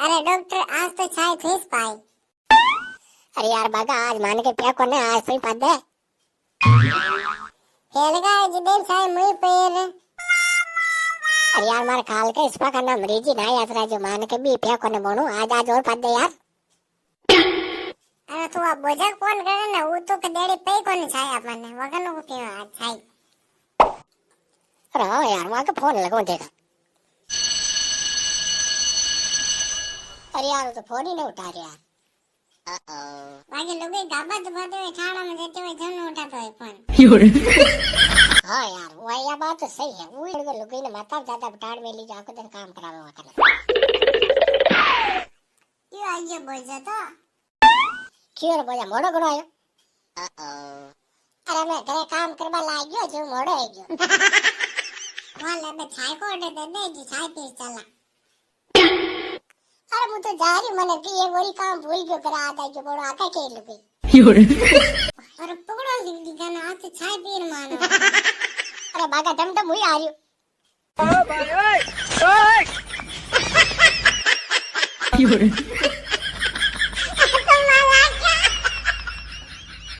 अरे डॉक्टर आज तो चाय फीस पाई। अरे यार बागा आज मान के पिया कोने आज तो पद दे हेलगा जिदे चाय मुई पेर। अरे यार मार काल के इसपा का नाम मरीजी ना यात्रा जो मान के भी पिया कोने बोनू आज और पद दे यार। अरे तू अब बोझा कौन करे ना वो तो कदेड़ी पे कोनी चाय आपने वगन को पियो आज चाय। अरे हाँ यार वहाँ का फोन लगो देगा। अरे यार तो फोन ही नहीं उठा रहा यार। बाकी लोग गाबा दबाते हुए खाना में देते हुए जन उठाता है फोन। हाँ यार वो यह बात तो सही है वो लोग ने माता ज्यादा बटाड़ में ली जाकर दिन काम करावे वहाँ करना। यो आइए बोझा तो क्यों रे बोझा मोड़ो करो आयो। अरे मैं तेरे काम करवा लागियो जो मोड़ो है जो। वहाँ ले बे चाय को ऑर्डर दे दे जी चाय पी चला। अरे वो तो जा रही मैंने कि ये वही काम भूल गयो करा आता जो बड़ो आता के लुकी। और पकड़ो लिख गाना आज तो चाय पीर मानो। अरे बागा टमटम हुई आ रही ओ भाई ओए ओए